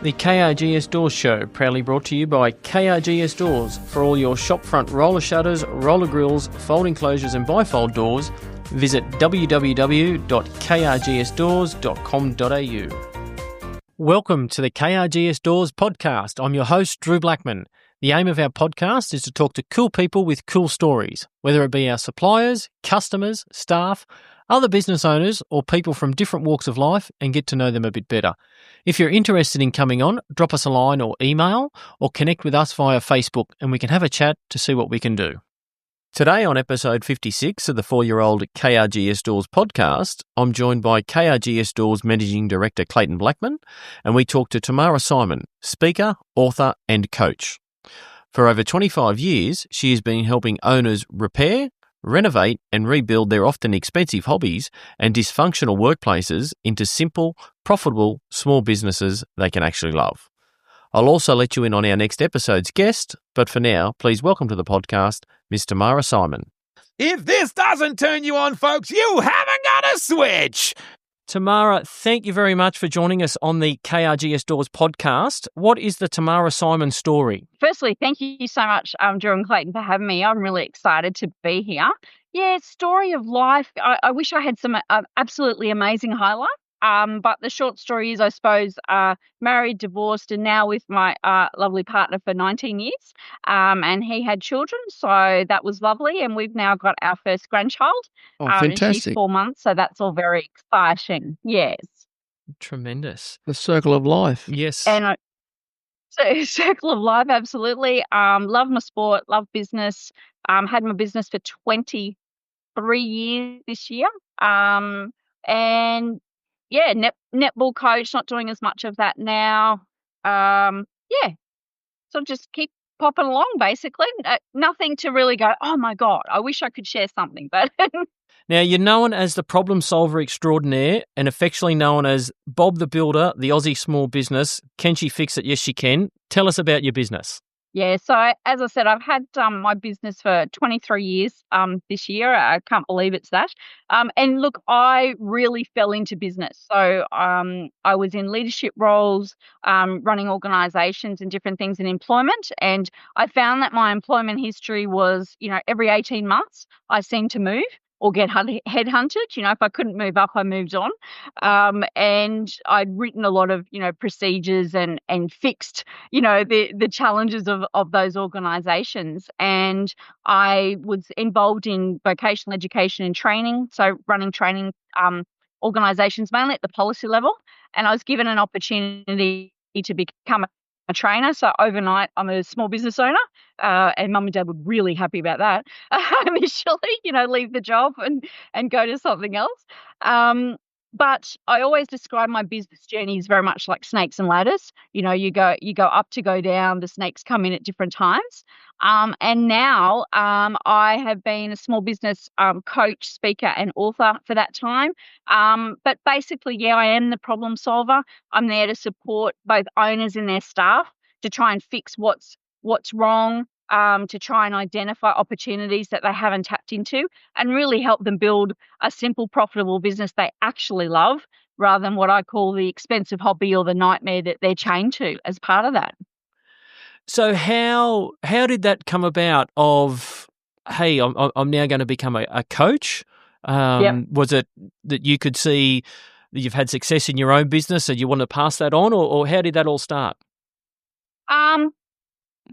The KRGS Doors Show, proudly brought to you by KRGS Doors. For all your shopfront roller shutters, roller grills, folding closures and bifold doors, visit www.krgsdoors.com.au. Welcome to the KRGS Doors Podcast. I'm your host, Drew Blackman. The aim of our podcast is to talk to cool people with cool stories, whether it be our suppliers, customers, staff, other business owners, or people from different walks of life, and get to know them a bit better. If you're interested in coming on, drop us a line or email, or connect with us via Facebook, and we can have a chat to see what we can do. Today on episode 56 of the 4-year-old KRGS Doors podcast, I'm joined by KRGS Doors Managing Director Clayton Blackman, and we talk to Tamara Simon, speaker, author and coach. For over 25 years, she has been helping owners repair, renovate and rebuild their often expensive hobbies and dysfunctional workplaces into simple, profitable, small businesses they can actually love. I'll also let you in on our next episode's guest, but for now, please welcome to the podcast, Ms. Tamara Simon. If this doesn't turn you on, folks, you haven't got a switch. Tamara, thank you very much for joining us on the KRGS Doors podcast. What is the Tamara Simon story? Firstly, thank you so much, Drew and Clayton, for having me. I'm really excited to be here. Yeah, story of life. I wish I had some absolutely amazing highlights. But the short story is, I suppose, married, divorced, and now with my lovely partner for 19 years. And he had children, so that was lovely. And we've now got our first grandchild. Oh, fantastic. And she's 4 months, so that's all very exciting. Yes. Tremendous. The circle of life. Yes. And so circle of life, absolutely. Love my sport, love business. Had my business for 23 years this year. And yeah, netball coach, not doing as much of that now. So just keep popping along, basically. Nothing to really go, oh my God, I wish I could share something. But Now, you're known as the problem solver extraordinaire and affectionately known as Bob the Builder, the Aussie small business. Can she fix it? Yes, she can. Tell us about your business. yeah, so as I said, I've had my business for 23 years this year. I can't believe it's that. And look, I really fell into business. So I was in leadership roles, running organisations and different things in employment. And I found that my employment history was, every 18 months, I seemed to move or get headhunted. If I couldn't move up, I moved on. And I'd written a lot of, procedures and fixed, the challenges of those organisations. And I was involved in vocational education and training, so running training organisations mainly at the policy level. And I was given an opportunity to become a trainer. So overnight, I'm a small business owner, and mum and dad were really happy about that initially, leave the job and go to something else. But I always describe my business journey as very much like snakes and ladders. You go up to go down, the snakes come in at different times. And now I have been a small business coach, speaker and author for that time. But basically, yeah, I am the problem solver. I'm there to support both owners and their staff to try and fix what's wrong, to try and identify opportunities that they haven't tapped into and really help them build a simple, profitable business they actually love rather than what I call the expensive hobby or the nightmare that they're chained to as part of that. So how did that come about of, hey, I'm now going to become a coach? Yep. Was it that you could see that you've had success in your own business and you want to pass that on, or how did that all start?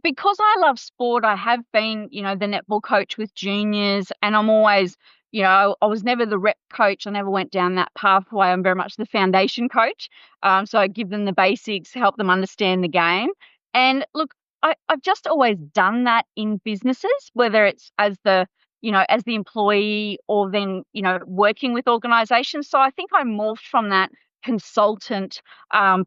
Because I love sport, I have been, the netball coach with juniors, and I'm always, I was never the rep coach. I never went down that pathway. I'm very much the foundation coach. So I give them the basics, help them understand the game. And look, I've just always done that in businesses, whether it's as the employee or then, working with organizations. So I think I morphed from that consultant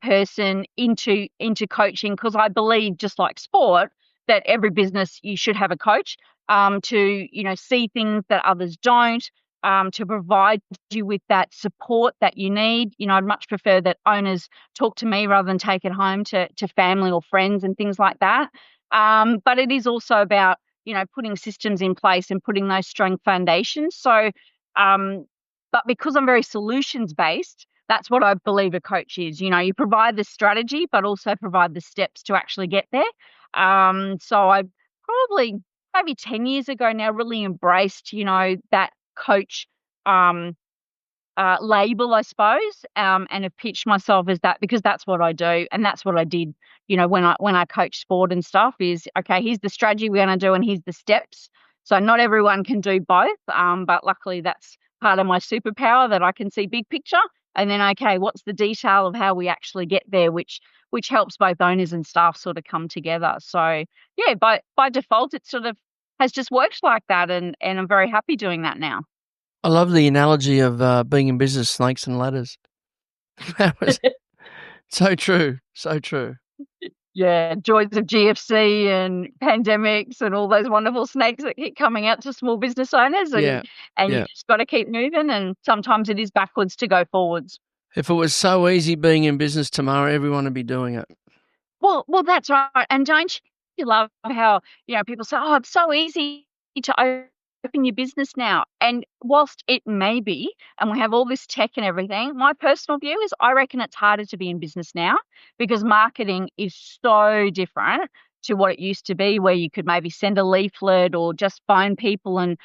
person into coaching, because I believe, just like sport, that every business you should have a coach to see things that others don't, to provide you with that support that you need. I'd much prefer that owners talk to me rather than take it home to family or friends and things like that. But it is also about putting systems in place and putting those strong foundations. So but because I'm very solutions based, that's what I believe a coach is. You provide the strategy, but also provide the steps to actually get there. So I probably maybe 10 years ago now really embraced, that coach label, I suppose, and have pitched myself as that because that's what I do and that's what I did. When I coach sport and stuff is, okay, here's the strategy we're going to do and here's the steps. So not everyone can do both, but luckily that's part of my superpower, that I can see big picture. And then, okay, what's the detail of how we actually get there, which helps both owners and staff sort of come together. So yeah, by default, it sort of has just worked like that, and I'm very happy doing that now. I love the analogy of being in business, snakes and ladders. That was so true, so true. Yeah, joys of GFC and pandemics and all those wonderful snakes that keep coming out to small business owners. And you just got to keep moving, and sometimes it is backwards to go forwards. If it was so easy being in business, Tamara, everyone would be doing it. Well, that's right. And don't you love how, people say, oh, it's so easy to open your business now. And whilst it may be, and we have all this tech and everything, my personal view is I reckon it's harder to be in business now because marketing is so different to what it used to be, where you could maybe send a leaflet or just phone people and,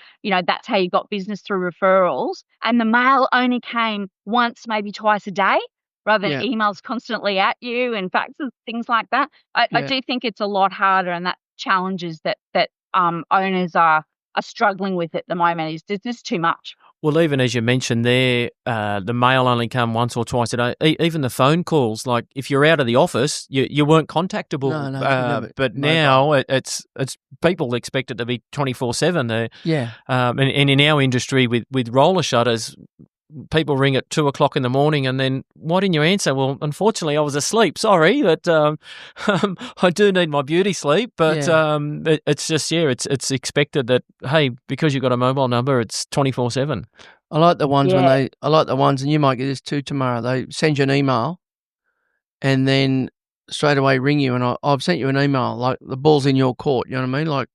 that's how you got business through referrals. And the mail only came once, maybe twice a day, rather than emails constantly at you and faxes, things like that. I do think it's a lot harder, and that challenges that owners are struggling with at the moment is there's just too much. Well, even as you mentioned there, the mail only come once or twice a day. Even the phone calls, like if you're out of the office, you weren't contactable. No, but now it's people expect it to be 24/7. And in our industry with roller shutters, people ring at 2:00 in the morning, and then why didn't you answer? Well, unfortunately, I was asleep. Sorry, but I do need my beauty sleep. But it's just it's expected that, hey, because you've got a mobile number, it's 24/7. I like the ones and you might get this too, Tamara. They send you an email, and then straight away ring you, and I've sent you an email, like the ball's in your court. You know what I mean? Like.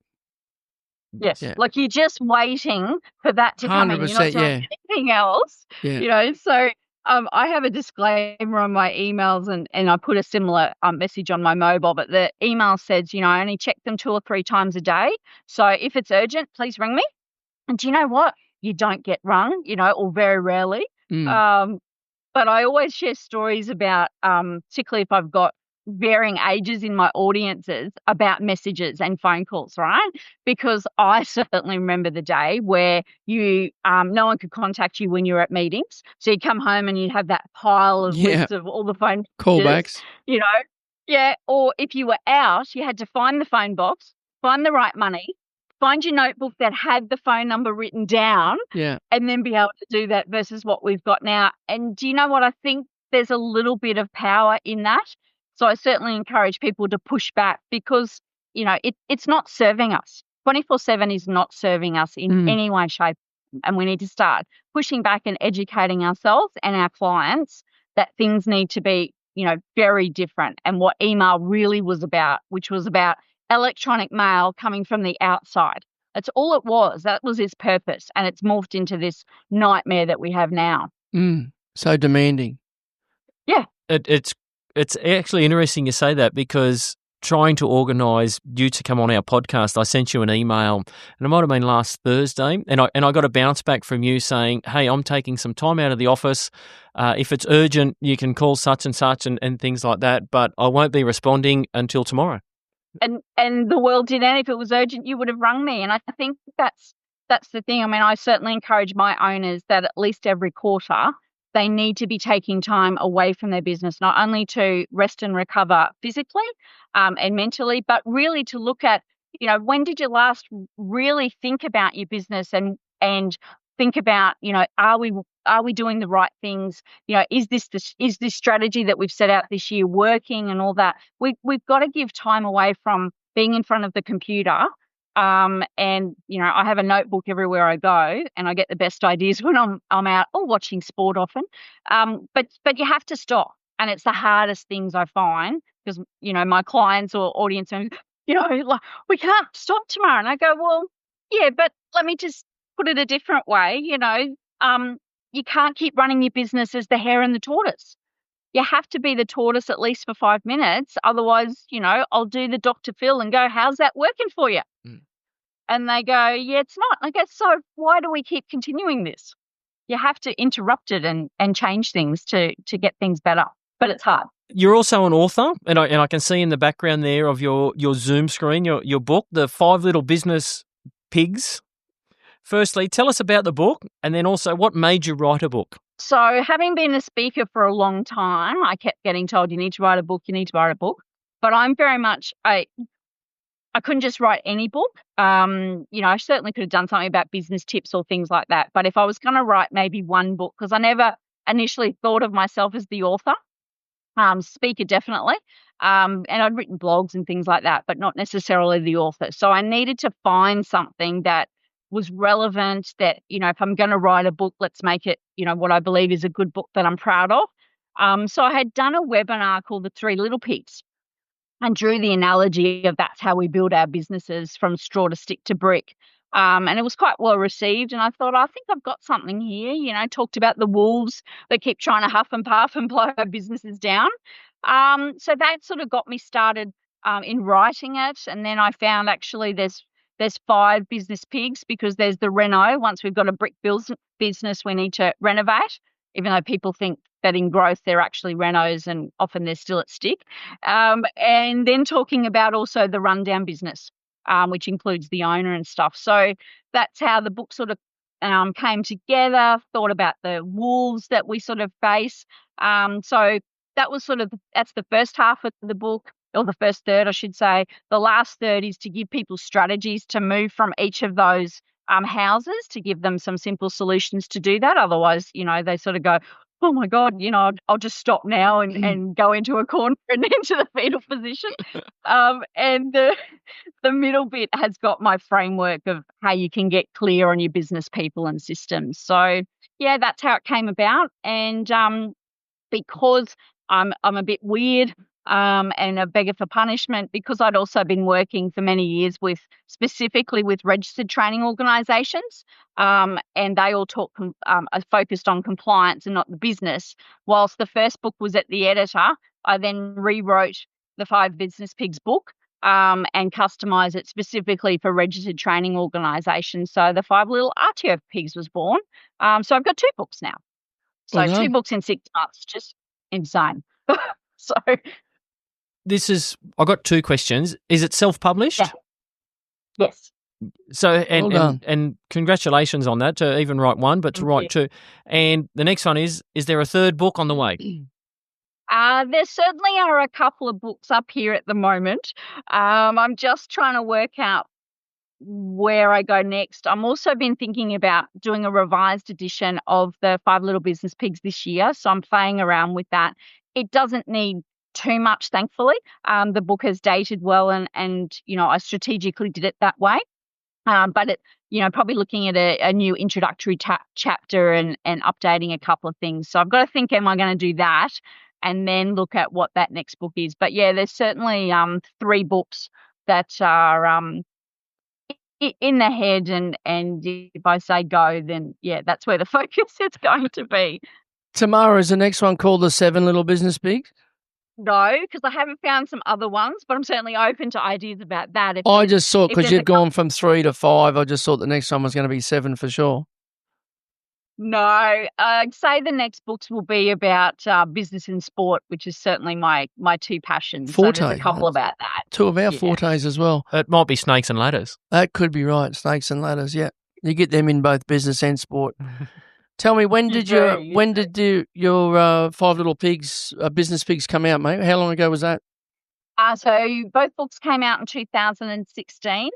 Yes, like you're just waiting for that to come in. You're not doing anything else, So I have a disclaimer on my emails, and I put a similar message on my mobile, but the email says, I only check them 2 or 3 times a day. So if it's urgent, please ring me. And do you know what? You don't get rung, or very rarely. But I always share stories about, particularly if I've got varying ages in my audiences, about messages and phone calls, right? Because I certainly remember the day where you no one could contact you when you were at meetings. So you come home and you'd have that pile of lists of all the phone callbacks. Or if you were out, you had to find the phone box, find the right money, find your notebook that had the phone number written down, and then be able to do that versus what we've got now. And do you know what? I think there's a little bit of power in that. So I certainly encourage people to push back because, it's not serving us. 24/7 is not serving us in any way, shape, and we need to start pushing back and educating ourselves and our clients that things need to be, very different, and what email really was about, which was about electronic mail coming from the outside. That's all it was. That was its purpose, and it's morphed into this nightmare that we have now. So demanding. Yeah. It's actually interesting you say that, because trying to organise you to come on our podcast, I sent you an email, and it might have been last Thursday, and I got a bounce back from you saying, hey, I'm taking some time out of the office. If it's urgent, you can call such and such and things like that, but I won't be responding until tomorrow. And the world did end. If it was urgent, you would have rung me. And I think that's the thing. I mean, I certainly encourage my owners that at least every quarter they need to be taking time away from their business, not only to rest and recover physically and mentally, but really to look at, when did you last really think about your business and think about, are we doing the right things? Is this strategy that we've set out this year working and all that? We've got to give time away from being in front of the computer. And I have a notebook everywhere I go, and I get the best ideas when I'm out or watching sport often. But you have to stop, and it's the hardest things I find because my clients or audience, like, we can't stop tomorrow, and I go, well, yeah, but let me just put it a different way. you can't keep running your business as the hare and the tortoise. You have to be the tortoise at least for 5 minutes. Otherwise, I'll do the Dr. Phil and go, how's that working for you? Mm. And they go, yeah, it's not. I go, so why do we keep continuing this? You have to interrupt it and change things to get things better. But it's hard. You're also an author, and I can see in the background there of your Zoom screen, your book, The 5 Little Business Pigs. Firstly, tell us about the book, and then also what made you write a book? So having been a speaker for a long time, I kept getting told, you need to write a book, you need to write a book. But I'm very much, I couldn't just write any book. I certainly could have done something about business tips or things like that. But if I was going to write maybe one book, because I never initially thought of myself as the author, speaker definitely. And I'd written blogs and things like that, but not necessarily the author. So I needed to find something that was relevant, that, if I'm going to write a book, let's make it, what I believe is a good book that I'm proud of. So I had done a webinar called The 3 Little Pigs and drew the analogy of that's how we build our businesses, from straw to stick to brick. And it was quite well received. And I thought, I think I've got something here. Talked about the wolves that keep trying to huff and puff and blow our businesses down. So that sort of got me started in writing it. And then I found actually there's 5 business pigs, because there's the reno. Once we've got a brick business, we need to renovate, even though people think that in growth they're actually renos and often they're still at stick. And then talking about also the rundown business, which includes the owner and stuff. So that's how the book sort of came together, thought about the wolves that we sort of face. So that was that's the first half of the book, or the first third, I should say. The last third is to give people strategies to move from each of those houses, to give them some simple solutions to do that. Otherwise, they sort of go, oh my God, I'll just stop now and go into a corner and into the fetal position. And the middle bit has got my framework of how you can get clear on your business people and systems. So yeah, that's how it came about. And because I'm a bit weird, and a beggar for punishment, because I'd also been working for many years specifically with registered training organisations, and they all focused on compliance and not the business. Whilst the first book was at the editor, I then rewrote the 5 Business Pigs book and customised it specifically for registered training organisations. So the 5 Little RTO Pigs was born. So I've got 2 books now. So 2 books in 6 months, just insane. So I've got 2 questions. Is it self-published? Yeah. Yes. So, and congratulations on that, to even write 1, but to write 2. And the next one is there a 3rd book on the way? There certainly are a couple of books up here at the moment. I'm just trying to work out where I go next. I'm also been thinking about doing a revised edition of the 5 Little Business Pigs this year. So I'm playing around with that. It doesn't need too much, thankfully. The book has dated well, and I strategically did it that way. But it, probably looking at a new introductory chapter and updating a couple of things. So I've got to think, am I going to do that, and then look at what that next book is. But yeah, there's certainly 3 books that are in the head, and if I say go, then yeah, that's where the focus is going to be. Tamara, is the next one called The 7 Little Business Pigs? No, because I haven't found some other ones, but I'm certainly open to ideas about that. I just thought, because you've gone from 3 to 5, I just thought the next one was going to be 7 for sure. No, I'd say the next books will be about business and sport, which is certainly my 2 passions. Forte. So there's a couple about that. 2 of our fortes as well. It might be snakes and ladders. That could be right, snakes and ladders, yeah. You get them in both business and sport. Tell me, when did your 5 Little Pigs, Business Pigs, come out, mate? How long ago was that? So both books came out in 2016.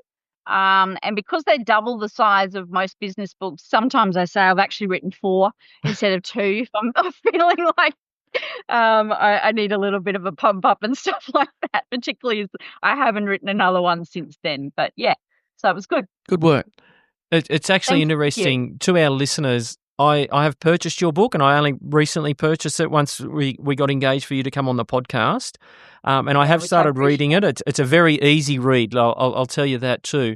And because they double the size of most business books, sometimes I say I've actually written 4 instead of 2. If I'm feeling like I need a little bit of a pump up and stuff like that, particularly as I haven't written another one since then. But yeah, so it was good. Good work. It's actually interesting to our listeners. I have purchased your book, and I only recently purchased it once we got engaged for you to come on the podcast. And I have started reading it. It's a very easy read. I'll tell you that too.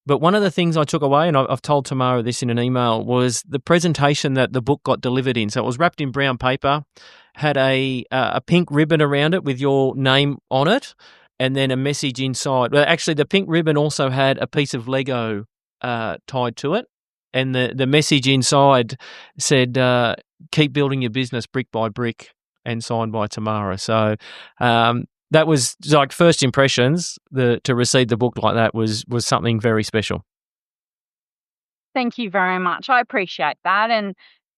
But one of the things I took away, and I've told Tamara this in an email, was the presentation that the book got delivered in. So it was wrapped in brown paper, had a pink ribbon around it with your name on it, and then a message inside. Well, actually, the pink ribbon also had a piece of Lego tied to it, and the message inside said, keep building your business brick by brick, and signed by Tamara. So that was like first impressions. To receive the book like that was something very special. Thank you very much. I appreciate that. And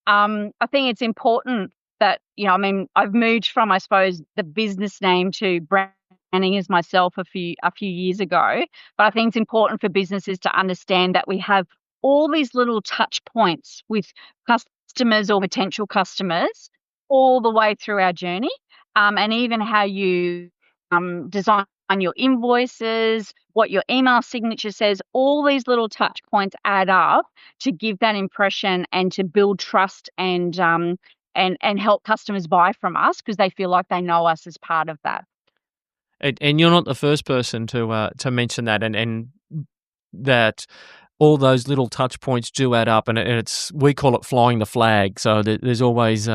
I think it's important that, I've moved from, I suppose, the business name to branding as myself a few years ago. But I think it's important for businesses to understand that we have all these little touch points with customers or potential customers all the way through our journey, and even how you design your invoices, what your email signature says. All these little touch points add up to give that impression and to build trust and help customers buy from us because they feel like they know us as part of that. And you're not the first person to mention that, and that all those little touch points do add up, and we call it flying the flag. So there's always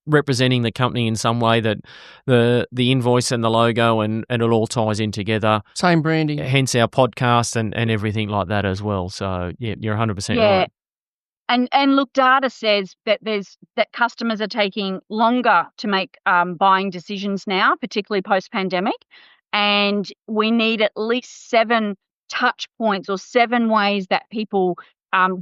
representing the company in some way, that the invoice and the logo and it all ties in together. Same branding. Hence our podcast and everything like that as well. So yeah, you're 100% right. And look, data says that that customers are taking longer to make buying decisions now, particularly post-pandemic, and we need at least 7 touch points or 7 ways that people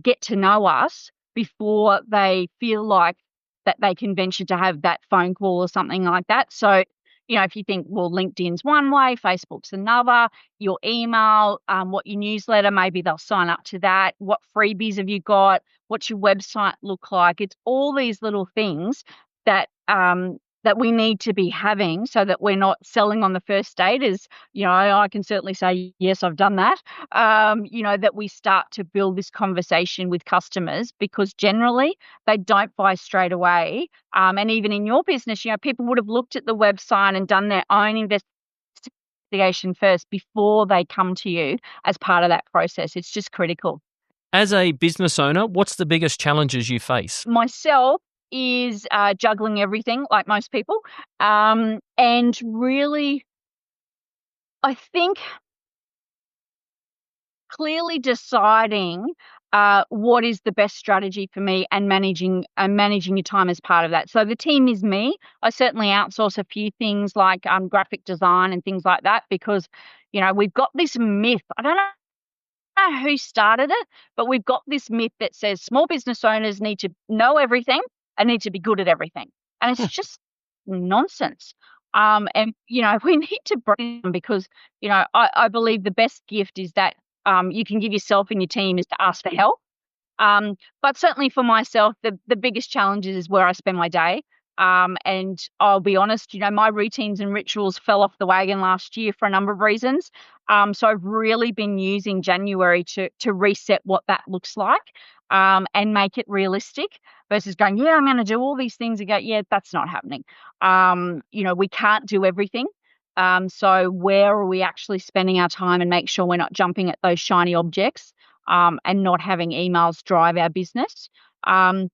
get to know us before they feel like that they can venture to have that phone call or something like that. So, if you think, well, LinkedIn's one way, Facebook's another, your email, what your newsletter, maybe they'll sign up to that. What freebies have you got? What's your website look like? It's all these little things that that we need to be having so that we're not selling on the first date. As I can certainly say, yes, I've done that. That we start to build this conversation with customers, because generally they don't buy straight away. And even in your business, people would have looked at the website and done their own investigation first before they come to you as part of that process. It's just critical. As a business owner, what's the biggest challenges you face? Myself is juggling everything like most people. And really, I think clearly deciding what is the best strategy for me and managing your time as part of that. So the team is me. I certainly outsource a few things like graphic design and things like that, because, we've got this myth. I don't know who started it, but we've got this myth that says small business owners need to know everything and need to be good at everything. And it's just nonsense. And, we need to bring them, because, I believe the best gift is that you can give yourself and your team is to ask for help. But certainly for myself, the biggest challenge is where I spend my day. And I'll be honest, my routines and rituals fell off the wagon last year for a number of reasons. So I've really been using January to reset what that looks like, and make it realistic, versus going, I'm going to do all these things and go, that's not happening. We can't do everything. So where are we actually spending our time, and make sure we're not jumping at those shiny objects, and not having emails drive our business. And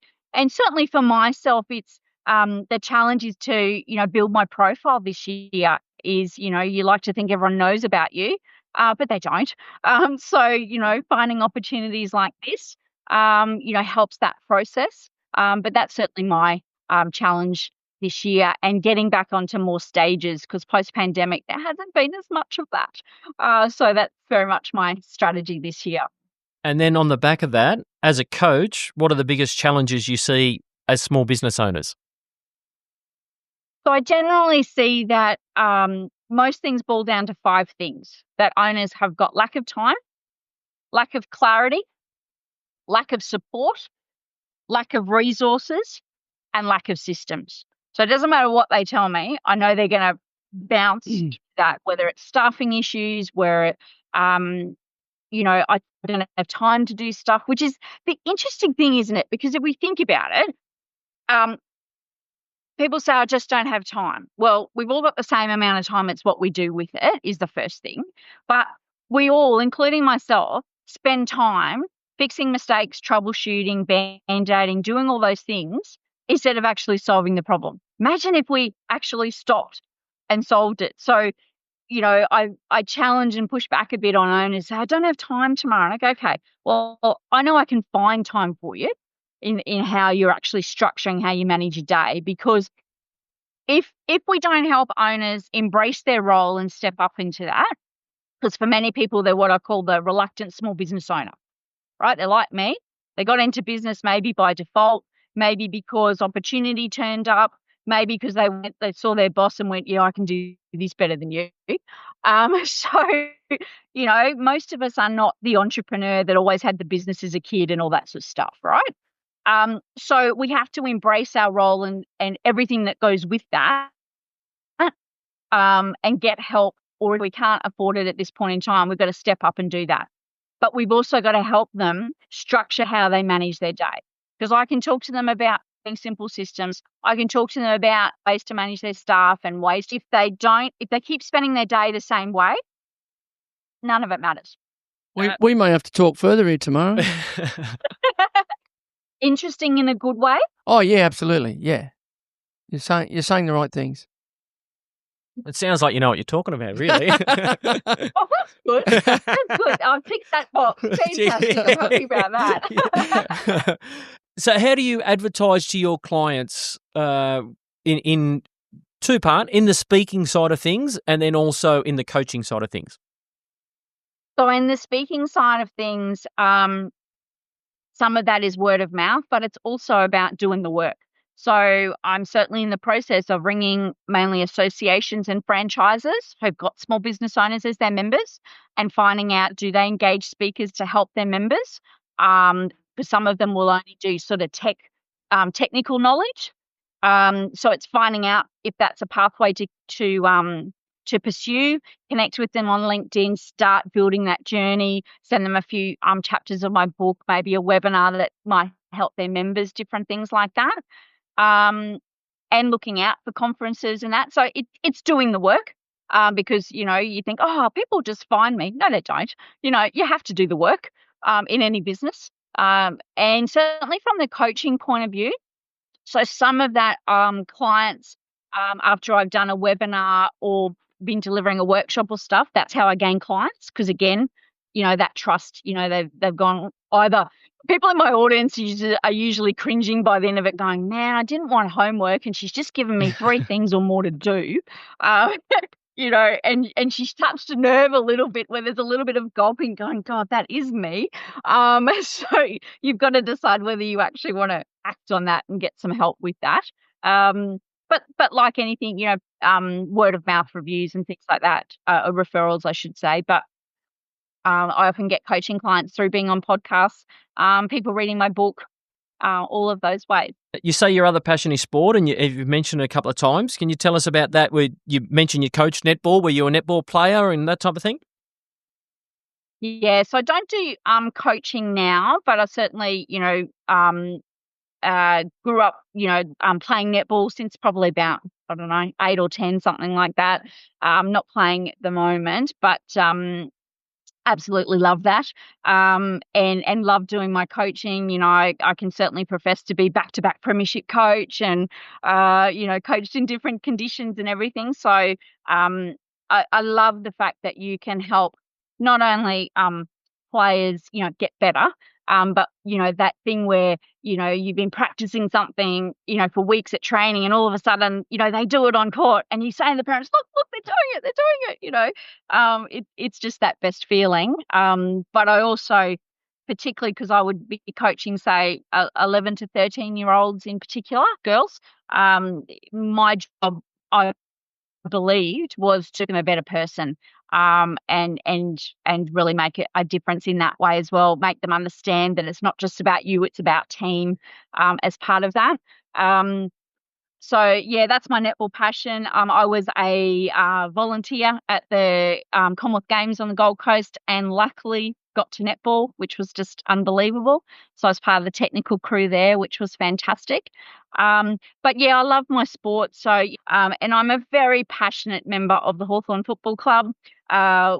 certainly for myself, it's the challenge is to, build my profile this year. Is, you like to think everyone knows about you, but they don't. So, finding opportunities like this, helps that process. But that's certainly my challenge this year, and getting back onto more stages, because post-pandemic there hasn't been as much of that. So that's very much my strategy this year. And then on the back of that, as a coach, what are the biggest challenges you see as small business owners? So I generally see that most things boil down to 5 things: that owners have got lack of time, lack of clarity, lack of support, lack of resources, and lack of systems. So it doesn't matter what they tell me, I know they're going to bounce that, whether it's staffing issues, where I don't have time to do stuff, which is the interesting thing, isn't it? Because if we think about it, people say, I just don't have time. Well, we've all got the same amount of time. It's what we do with it is the first thing. But we all, including myself, spend time fixing mistakes, troubleshooting, band-aiding, doing all those things instead of actually solving the problem. Imagine if we actually stopped and solved it. So, I challenge and push back a bit on owners. Say, I don't have time tomorrow. And I go, okay, well, I know I can find time for you in how you're actually structuring how you manage your day, because if we don't help owners embrace their role and step up into that, because for many people, they're what I call the reluctant small business owner, right? They're like me. They got into business maybe by default, maybe because opportunity turned up, maybe because they saw their boss and went, yeah, I can do this better than you. So, most of us are not the entrepreneur that always had the business as a kid and all that sort of stuff, right? So we have to embrace our role and everything that goes with that, and get help. Or if we can't afford it at this point in time, we've got to step up and do that. But we've also got to help them structure how they manage their day. Because I can talk to them about simple systems. I can talk to them about ways to manage their staff and ways. If they keep spending their day the same way, none of it matters. We may have to talk further here tomorrow. Interesting in a good way? Oh, yeah, absolutely. Yeah. You're saying the right things. It sounds like you know what you're talking about, really. Oh, that's good. That's good. I'll tick that box. Fantastic. I'm happy about that. So how do you advertise to your clients in two-part, in the speaking side of things and then also in the coaching side of things? So in the speaking side of things, some of that is word of mouth, but it's also about doing the work. So I'm certainly in the process of ringing mainly associations and franchises who've got small business owners as their members and finding out, do they engage speakers to help their members? Because some of them will only do sort of technical knowledge. So it's finding out if that's a pathway to pursue, connect with them on LinkedIn, start building that journey, send them a few chapters of my book, maybe a webinar that might help their members, different things like that. And looking out for conferences and that. So it's doing the work, because, you think, oh, people just find me. No, they don't. You have to do the work in any business. And certainly from the coaching point of view. So some of that clients, after I've done a webinar or been delivering a workshop or stuff, that's how I gain clients. Because again, that trust, they've gone either. People in my audience are usually cringing by the end of it going, man, I didn't want homework and she's just given me 3 things or more to do. And she touched a nerve a little bit where there's a little bit of gulping going, God, that is me. So you've got to decide whether you actually want to act on that and get some help with that. But like anything, word of mouth reviews and things like that, referrals, I should say. But I often get coaching clients through being on podcasts, people reading my book, all of those ways. You say your other passion is sport, and you've mentioned it a couple of times. Can you tell us about that? Where you mentioned you coached netball. Were you a netball player and that type of thing? Yeah, so I don't do coaching now, but I certainly, grew up, playing netball since probably about, 8 or 10, something like that. Not playing at the moment, but absolutely love that, and love doing my coaching. I can certainly profess to be back-to-back premiership coach and, coached in different conditions and everything. So I love the fact that you can help not only players, get better, but, that thing where, you've been practicing something, for weeks at training and all of a sudden, they do it on court and you say to the parents, look, they're doing it. It's just that best feeling. But I also, particularly because I would be coaching, say, 11 to 13-year-olds in particular, girls, my job, I believed, was to make them a better person, and really make a difference in that way as well. Make them understand that it's not just about you; it's about team. As part of that, so yeah, that's my netball passion. I was a volunteer at the Commonwealth Games on the Gold Coast, and luckily got to netball, which was just unbelievable. So I was part of the technical crew there, which was fantastic. But yeah, I love my sport. So, and I'm a very passionate member of the Hawthorn Football Club.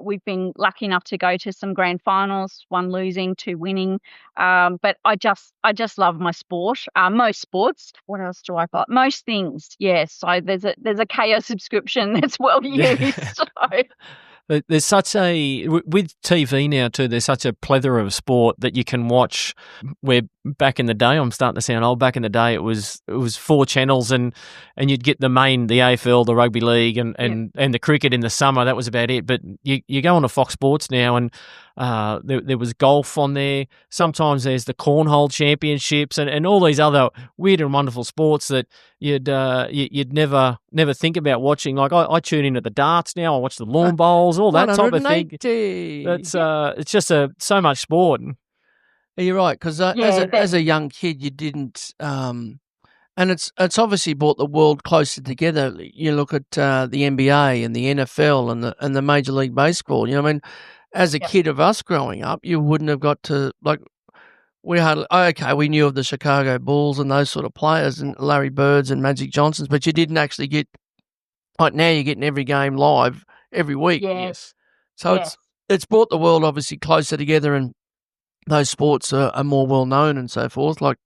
We've been lucky enough to go to some grand finals, one losing, two winning. But I just love my sport. Most sports. What else do I buy? Most things. Yes. So there's a KO subscription that's well used. So. There's such a, with TV now too, there's such a plethora of sport that you can watch. Where back in the day, I'm starting to sound old, back in the day it was 4 channels and you'd get the AFL, the rugby league and the cricket in the summer. That was about it. But you go on to Fox Sports now and there was golf on there. Sometimes there's the cornhole championships and all these other weird and wonderful sports that you'd never think about watching. Like I tune in at the darts now. I watch the lawn bowls, all that type of thing. That's it's just so much sport. You're right, because as a young kid, you didn't. And it's obviously brought the world closer together. You look at the NBA and the NFL and the Major League Baseball. You know, I mean, as a kid of us growing up, you wouldn't have got to we knew of the Chicago Bulls and those sort of players and Larry Birds and Magic Johnsons, but you didn't actually get like now you're getting every game live every week. Yes. So it's brought the world obviously closer together, and those sports are more well known and so forth. Like,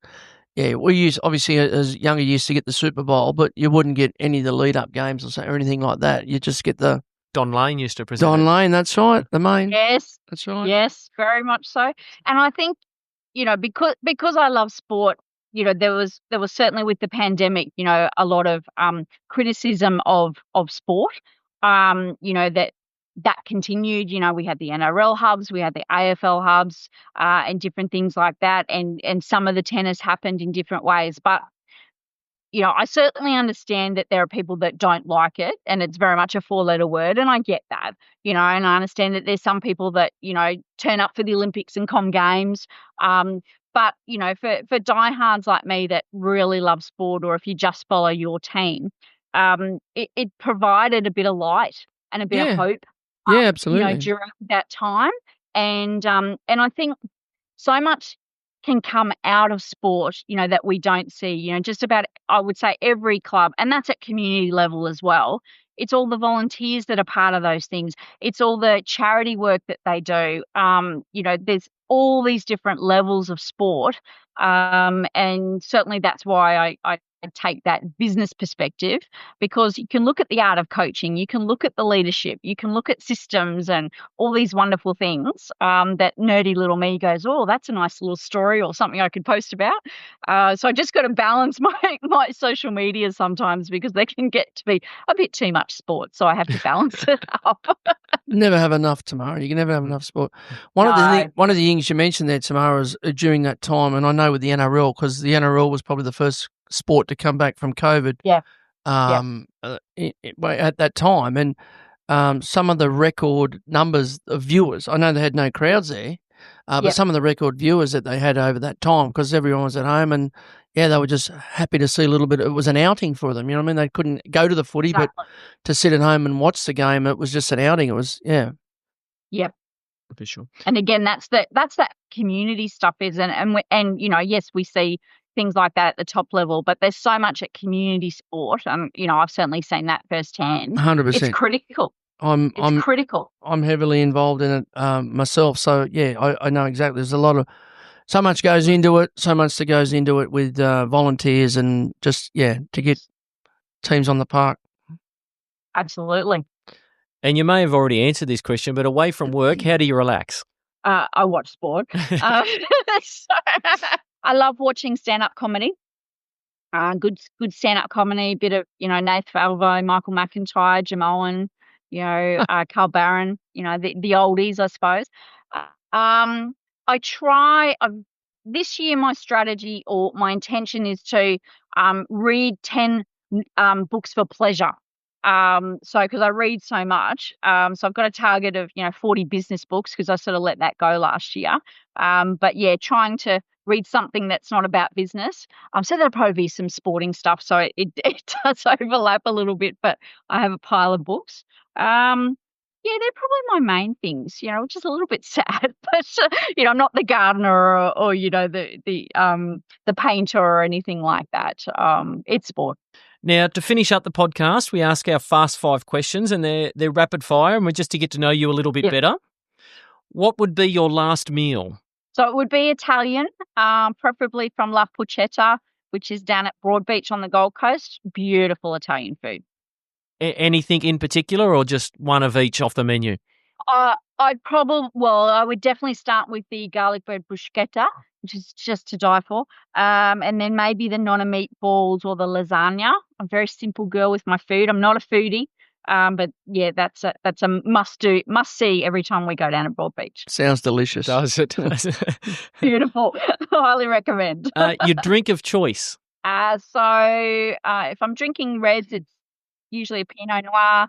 we used obviously as younger used to get the Super Bowl, but you wouldn't get any of the lead up games or anything like that. You just get the Don Lane used to present. Don Lane, that's right, the main. Yes, that's right. Yes, very much so. And I think because I love sport, there was certainly with the pandemic, a lot of criticism of sport. That continued. We had the NRL hubs, we had the AFL hubs, and different things like that. And some of the tennis happened in different ways. But, I certainly understand that there are people that don't like it, and it's very much a 4-letter word, and I get that, and I understand that there's some people that, turn up for the Olympics and Com Games. But, for diehards like me that really love sport, or if you just follow your team, it provided a bit of light and a bit of hope. Yeah, absolutely. During that time. And I think so much can come out of sport, that we don't see, just about, I would say, every club, and that's at community level as well. It's all the volunteers that are part of those things. It's all the charity work that they do. There's all these different levels of sport. And certainly that's why I take that business perspective, because you can look at the art of coaching, you can look at the leadership, you can look at systems and all these wonderful things that nerdy little me goes, oh, that's a nice little story or something I could post about. So I just got to balance my social media sometimes, because they can get to be a bit too much sport. So I have to balance it up. Never have enough, Tamara. You can never have enough sport. One of the things you mentioned there, Tamara, is during that time, and I know with the NRL, because the NRL was probably the first sport to come back from COVID. At that time, and some of the record numbers of viewers. I know they had no crowds there, but some of the record viewers that they had over that time, because everyone was at home, and they were just happy to see a little bit. It was an outing for them. You know what I mean? They couldn't go to the footy, but to sit at home and watch the game, it was just an outing. It was Yep. For sure. And again, that's that community stuff is, and yes, we see things like that at the top level, but there's so much at community sport. I've certainly seen that firsthand. 100%. It's critical. It's critical. I'm heavily involved in it myself, so I know exactly. There's so much goes into it, with volunteers and just to get teams on the park. Absolutely. And you may have already answered this question, but away from work, how do you relax? I watch sport. I love watching stand-up comedy. Good stand-up comedy, bit of, Nath Falvo, Michael McIntyre, Jim Owen, Carl Barron, the oldies, I suppose. I try, this year my strategy or my intention is to read 10 books for pleasure. Because I read so much. So I've got a target of, 40 business books, because I sort of let that go last year. But trying to read something that's not about business. So there'll probably be some sporting stuff. So it does overlap a little bit, but I have a pile of books. they're probably my main things, which is a little bit sad. But I'm not the gardener or the painter or anything like that. It's sport. Now, to finish up the podcast, we ask our fast 5 questions, and they're rapid fire, and we're just to get to know you a little bit better. What would be your last meal? So it would be Italian, preferably from La Pucetta, which is down at Broadbeach on the Gold Coast. Beautiful Italian food. Anything in particular, or just one of each off the menu? I would definitely start with the garlic bread bruschetta, which is just to die for. And then maybe the nonna meatballs or the lasagna. I'm a very simple girl with my food. I'm not a foodie. But yeah, that's a must see every time we go down to Broadbeach. Sounds delicious. Does it? Beautiful. Highly recommend. Your drink of choice? If I'm drinking reds, it's usually a Pinot Noir.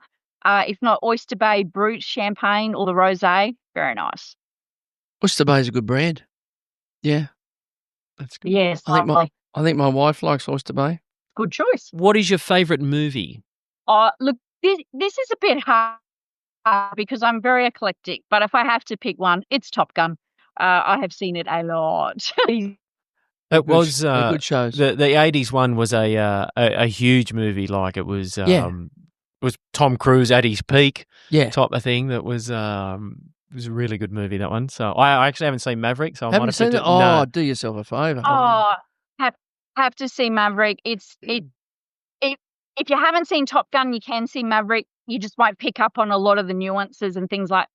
If not, Oyster Bay Brut champagne or the rosé. Very nice. Oyster Bay is a good brand. Yeah. That's good. Yes, I think my wife likes Oyster Bay. Good choice. What is your favourite movie? Look, this is a bit hard because I'm very eclectic, but if I have to pick one, it's Top Gun. I have seen it a lot. It was good shows. The 80s one was a huge movie. Like it was Tom Cruise at his peak, type of thing. That was a really good movie, that one. So I actually haven't seen Maverick, so I might have seen it. No. Do yourself a favour. Have to see Maverick. If you haven't seen Top Gun, you can see Maverick. You just won't pick up on a lot of the nuances and things like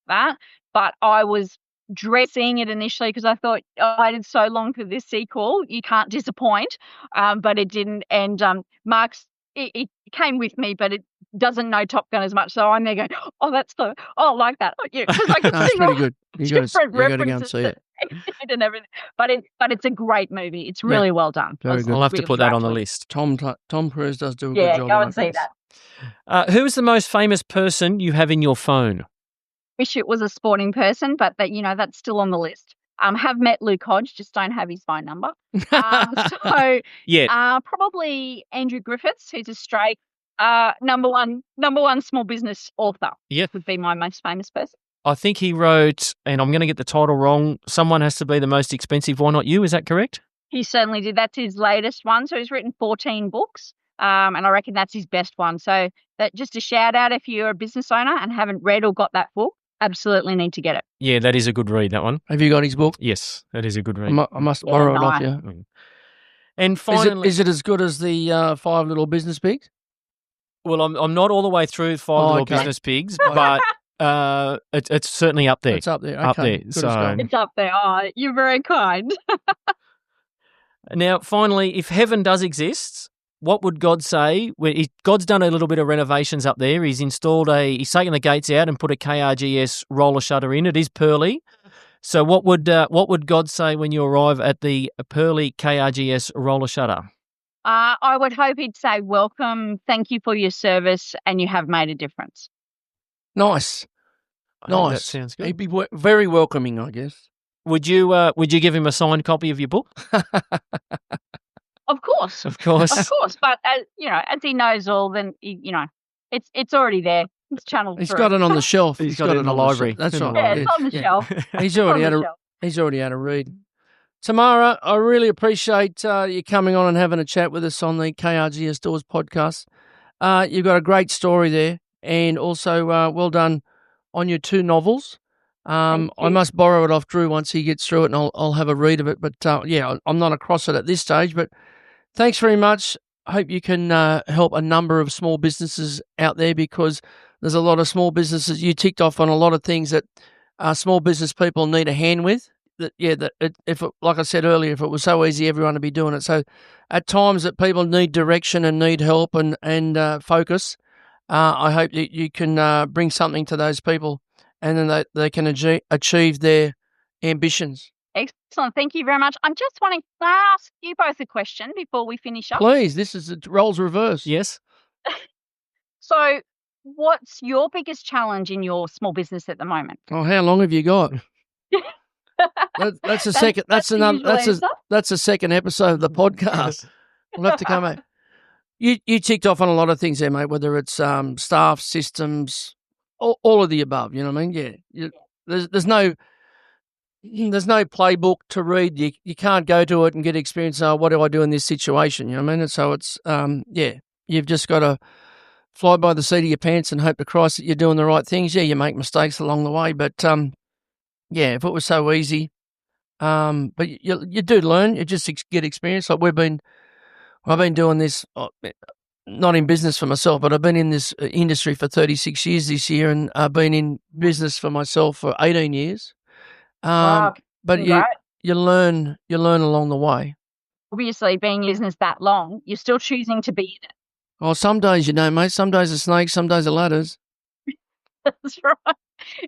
that. But I was dreading it initially because I thought, I waited so long for this sequel. You can't disappoint. But it didn't. And Mark's, it came with me, but it doesn't know Top Gun as much. So I'm there going, that's so, I like that. Yeah, because I could see pretty good. You got to go and see it. And everything. But it's a great movie. It's really well done. Very good. I'll have to put that on the list. Tom Cruise does do a good job. Yeah, go and see that. Who is the most famous person you have in your phone? Wish it was a sporting person, but that's still on the list. Have met Luke Hodge, just don't have his phone number. Probably Andrew Griffiths, who's a straight number one small business author. Yeah, would be my most famous person. I think he wrote, and I'm going to get the title wrong, Someone Has to Be the Most Expensive, Why Not You? Is that correct? He certainly did. That's his latest one. So he's written 14 books, and I reckon that's his best one. So that just a shout out if you're a business owner and haven't read or got that book, absolutely need to get it. Yeah, that is a good read, that one. Have you got his book? Yes, that is a good read. I must borrow it off you. And finally, is it as good as the 5 Little Business Pigs? Well, I'm not all the way through 5 Little Business Pigs, but it's certainly up there. It's up there. Okay. Up there. So it's up there. Oh, you're very kind. Now, finally, if heaven does exist, what would God say? God's done a little bit of renovations up there. He's taken the gates out and put a KRGS roller shutter in. It is pearly. So what would God say when you arrive at the pearly KRGS roller shutter? I would hope he'd say, welcome, thank you for your service, and you have made a difference. Nice. That sounds good. He'd be very welcoming, I guess. Would you give him a signed copy of your book? Of course. Of course. But as he knows all, then it's already there. It's channeled He's through. got it on the shelf. He's got it in the library. That's right. Yeah, it's on the shelf. He's already had a read. Tamara, I really appreciate you coming on and having a chat with us on the KRGS Doors podcast. You've got a great story there, and also well done on your 2 novels. I must borrow it off Drew once he gets through it, and I'll have a read of it. But I'm not across it at this stage. But thanks very much. I hope you can help a number of small businesses out there, because there's a lot of small businesses. You ticked off on a lot of things that small business people need a hand with. Like I said earlier, if it was so easy, everyone would be doing it. So at times that people need direction and need help and focus, I hope that you can bring something to those people, and then they can achieve their ambitions. Excellent. Thank you very much. I'm just wanting to ask you both a question before we finish up. Please, this is the roles reversed. Yes. So what's your biggest challenge in your small business at the moment? Oh, how long have you got? That's a second. That's a second episode of the podcast. We'll have to come back. You ticked off on a lot of things there, mate. Whether it's staff, systems, all of the above. You know what I mean? Yeah. There's no playbook to read. You can't go to it and get experience. Oh, what do I do in this situation? You know what I mean? And so it's you've just got to fly by the seat of your pants and hope to Christ that you're doing the right things. Yeah, you make mistakes along the way, but if it was so easy, but you do learn. You just get experience. Like I've been doing this, not in business for myself, but I've been in this industry for 36 years this year, and I've been in business for myself for 18 years. Wow. But you learn along the way. Obviously, being in business that long, you're still choosing to be in it. Well, some days you don't, mate. Some days are snakes, some days are ladders. That's right.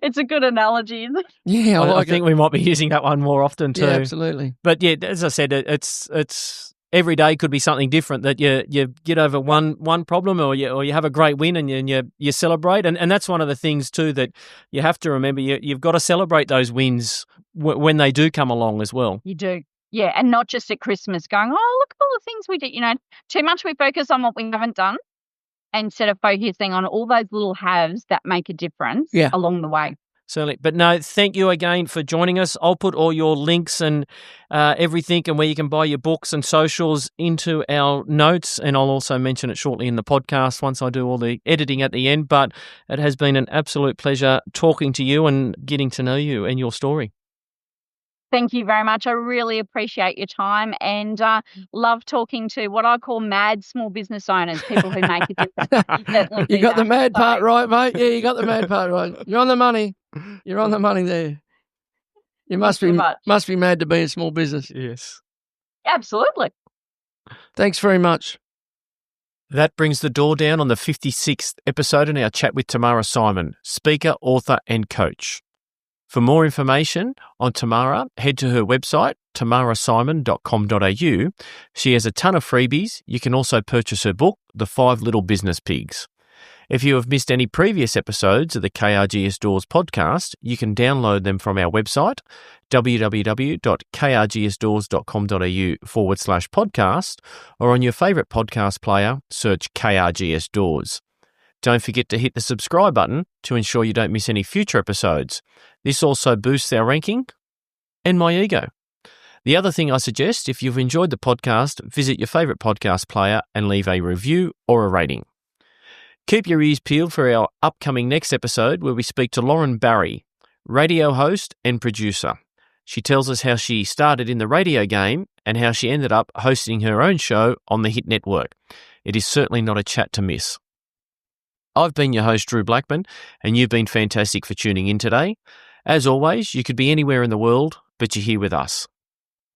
It's a good analogy, isn't it? Yeah, I think we might be using that one more often too. Yeah, absolutely. But yeah, as I said, it's every day could be something different. That you get over one problem, or you have a great win, and you celebrate, and that's one of the things too that you have to remember. You've got to celebrate those wins when they do come along as well. You do. Yeah, and not just at Christmas going, oh, look at all the things we did. You know, too much we focus on what we haven't done instead of focusing on all those little haves that make a difference along the way. Certainly. But no, thank you again for joining us. I'll put all your links and everything and where you can buy your books and socials into our notes, and I'll also mention it shortly in the podcast once I do all the editing at the end. But it has been an absolute pleasure talking to you and getting to know you and your story. Thank you very much. I really appreciate your time and love talking to what I call mad small business owners, people who make a difference. You got the mad part right, mate. Yeah, you got the mad part right. You're on the money. You're on the money there. You must be mad to be a small business. Yes. Absolutely. Thanks very much. That brings the door down on the 56th episode in our chat with Tamara Simon, speaker, author and coach. For more information on Tamara, head to her website, tamarasimon.com.au. She has a ton of freebies. You can also purchase her book, The 5 Little Business Pigs. If you have missed any previous episodes of the KRGS Doors podcast, you can download them from our website, www.krgsdoors.com.au/podcast, or on your favourite podcast player, search KRGS Doors. Don't forget to hit the subscribe button to ensure you don't miss any future episodes. This also boosts our ranking and my ego. The other thing I suggest, if you've enjoyed the podcast, visit your favourite podcast player and leave a review or a rating. Keep your ears peeled for our upcoming next episode where we speak to Lauren Barry, radio host and producer. She tells us how she started in the radio game and how she ended up hosting her own show on the Hit Network. It is certainly not a chat to miss. I've been your host, Drew Blackman, and you've been fantastic for tuning in today. As always, you could be anywhere in the world, but you're here with us.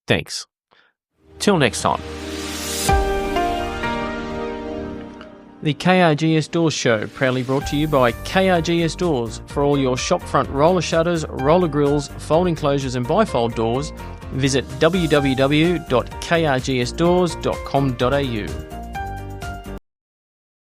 Thanks. Till next time. The KRGS Doors Show, proudly brought to you by KRGS Doors. For all your shopfront roller shutters, roller grills, folding closures and bifold doors, visit www.krgsdoors.com.au.